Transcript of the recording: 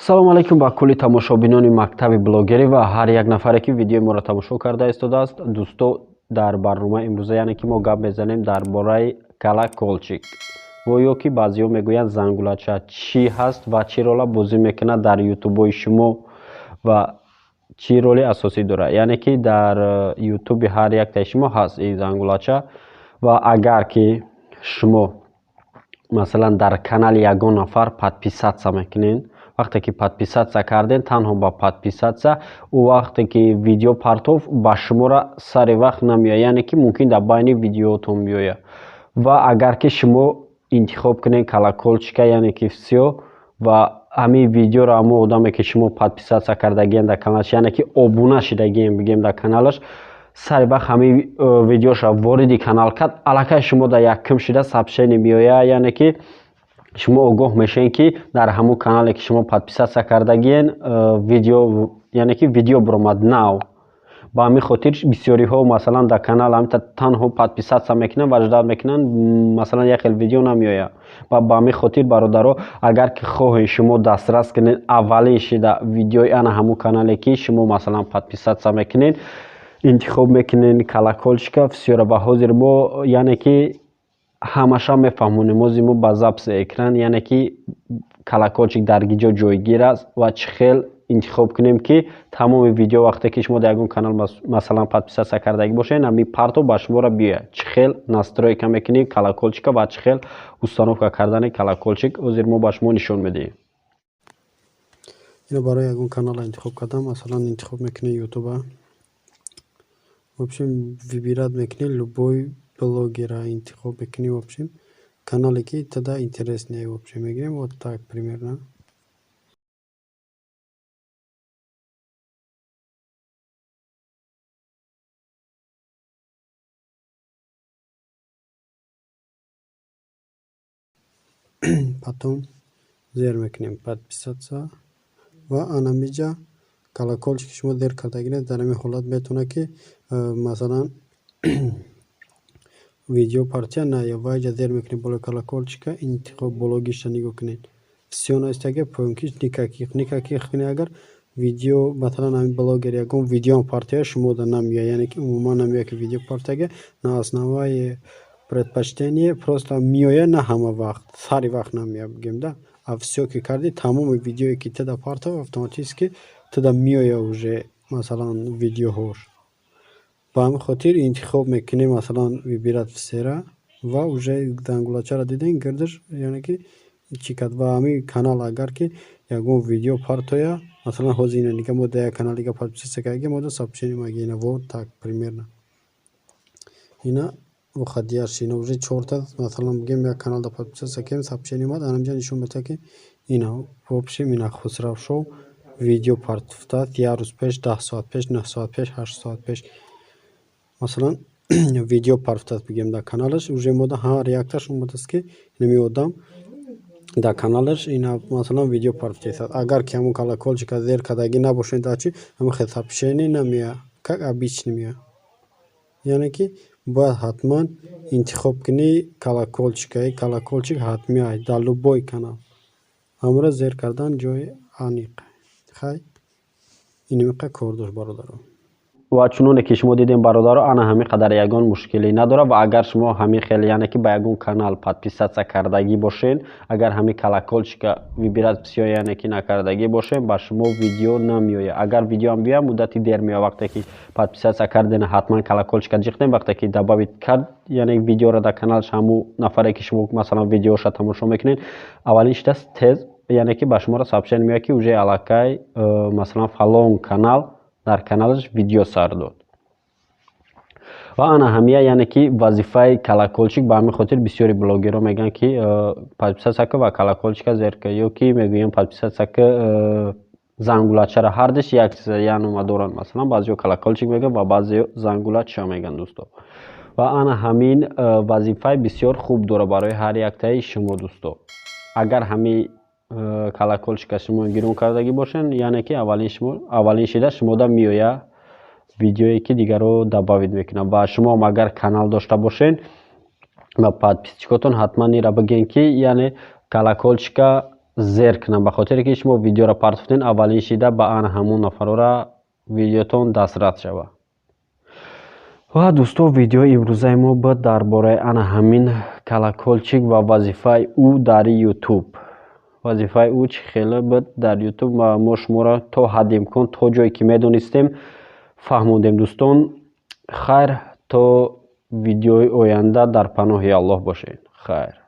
Салом алейкум ба кулли тамошобинони Мактаби блогери ва ҳар як нафаре ки видеои моро тамошо карда истодааст. Дусто, дар барнома имрӯза яъне ки мо гап мезанем дар бораи Калаколчик. Гоё ки баъзеҳо мегӯянд зангулача чӣ ҳаст ва чӣ рола бозӣ мекунад дар ютубои шумо ва чӣ роли асосӣ дорад. Яъне ки дар ютуби ҳар яктаи шумо ҳаст ин зангулача ва агар ки шумо масалан дар канали ягон нафар подписатсия мекунед, вақте ки подписатсия карден танҳо ба подписатсия у вақте ки видео партов ба шумора сари вақт намеояд, яъне ки мумкин дар байни видеоатон биёяд. Ва агар ки шумо интихоб кунед Калаколчика, яъне ки всё ва ҳамин видеоро ҳамон одаме ки шумо подписатсия кардагиен дар каналаш, яъне ки обуна шидагиен бигем дар каналаш, сари вақт ҳамин видеоша вориди канал кард, аллакай шумо дар якум шида сабшени меояд, яъне ки шумо огоҳ мешавед ки дар ҳамон канале ки шумо подписатсия кардагиен видео, яъне ки видео биромад нав. Ба ҳамин хотир бисёриҳо масалан дар канал ҳамин танҳо подписатсия мекунанд ва ждат мекунанд, масалан як хел видео намеояд. Ба ҳамин хотир бародаро, агар ки хоҳед шумо дасрас кунед аввалин шида видеои ана ҳамон канале ки шумо масалан подписатсия мекунед, интихоб мекунед Калаколчика всёра. Ва ҳозир мо яъне ки ҳамаша мефаҳмонем, ҳозир мо ба запси экран, яъне ки Калаколчик дар ҷо ҷойгир аст ва чӣ хел интихоб кунем ки тамоми видео вақте ки шумо дар ягон канал масалан подписатсия кардаги бошед, ҳамин партов ба шуморо биёяд. Чӣ хел настройка мекунем Калаколчика ва чӣ хел установка кардани Калаколчик, ҳозир мо ба шумо нишон медиҳем. Ино барои ягон канал интихоб кардам, масалан интихоб мекунед ютуба. В общем, выбирать мекунед любой блогера, интихоб мекунед, в общем, канале ки тогда интереснее, в общем, мегирем вот так примерно. Потом зер мекунем подписаться ва анамиҷа Калаколчик шумо зер кардагинед, дар ҳамин ҳолат метавонад ки масалан видео партия на я вайҷа зер мекунед боло Калаколчика, интихоб блогиша нигоҳ кунед. Всё наистаги поёмкиш никаких кунед, агар видео масалан ҳамин блогер ягон видео партия шумо да намеояд, яъне ки умуман намеояд ки видео партияга на основаи предпочтение просто меояд, на ҳама вақт сари вақт намеояд бигем да. А всё ки карди тамоми видеое ки тада партов автоматически тада меояд уже масалан видеоҳош. Ба ҳамин хотир интихоб мекунем, масалан выбирать всера ва уже зангулачаро дидем гирдаш, яъне ки чӣ кард ва ҳамин канал агар ки ягон видео партоя, масалан ҳозир ина дига мо дар як каналига подписатсия кардагем, мо да сообщение магина вот так примерно. Ина выходящий, ина уже 4 масалан бигем як канал да подписатсия кардем, сообщение омад, анамҷа нишон метавад ки ина в общем ина хусрав шов видео партофтад 1 рӯз пеш, 10 соат пеш, 9 соат пеш, 8 соат пеш. Масалан видео партофтад бигем дар каналаш, уже мода ҳар якташ омадаст ки инами одам дар каналаш ина масалан видео партофтад. Агар ки ҳамон Калаколчика зер кардаги набошед дар чӣ, ҳамон хел сообщение намеояд, как обычно меояд. Яъне ки бояд ҳатман интихоб кунӣ Калаколчика, Калаколчик ҳатмия дар любой канал. Ҳамора зер кардан ҷои аниқ. Хай инамиқа кор дошт бародаро. ва чуноне ки шумо дидем бародаро, ана ҳамин қадар ягон мушкиле надорад. Ва агар шумо ҳамин хел яъне ки ба ягон канал подписатсия кардагӣ бошед, агар ҳамин Калаколчика вибират всё яъне ки накардагӣ бошед, ба шумо видео намеояд. Агар видео ам биёяд, муддати дер меояд. Вақте ки подписатсия карден ҳатман Калаколчика ҷиқтем, вақте ки добавид кард яъне видеоро дар каналаш, ҳамон нафаре ки шумо масалан видеоша тамошо мекунед, аввалин шида тез яъне ки ба шуморо сообщение меояд ки уже аллакай масалан фалон канал дар каналаш видео сар дод. Ва ана ҳамия яъне ки вазифаи Калаколчик. Ба ҳамин хотир бисёри блогерҳо мегӯянд ки подписатсия кун ва Калаколчика зер кун, ё ки мегӯянд подписатсия кун зангулачаро ҳардиш як яънома доранд. Масалан баъзеҳо Калаколчик мегӯянд ва баъзеҳо зангулача мегӯянд дӯсто. Ва ана ҳамин вазифаи бисёр хуб дорад барои ҳар яктаи шумо дӯсто. Агар ҳамин Калаколчика шумо гирон кардаги бошед, яъне ки аввалин шида шумо да меояд видеое ки дигаро добавид мекунад. Ва шумо агар канал дошта бошед ба подписчикотон ҳатман ира бигем ки яъне Калаколчика зер кунам, ба хотире ки шумо видеоро парт кунед, аввалин шида ба ана ҳамон нафарора видеотон дасрас шава. ва дӯстон, видеои имрӯзаи мо буд дар бораи ана ҳамин калаколчик ва вазифаи ӯ дар ютуб. вазифаи ӯ чӣ хеле буд дар ютуб ва мо шуморо то ҳадди имкон то ҷое ки медонистем фаҳмондем. дӯстон, хайр, то видеои оянда дар паноҳи Аллоҳ бошед. хайр.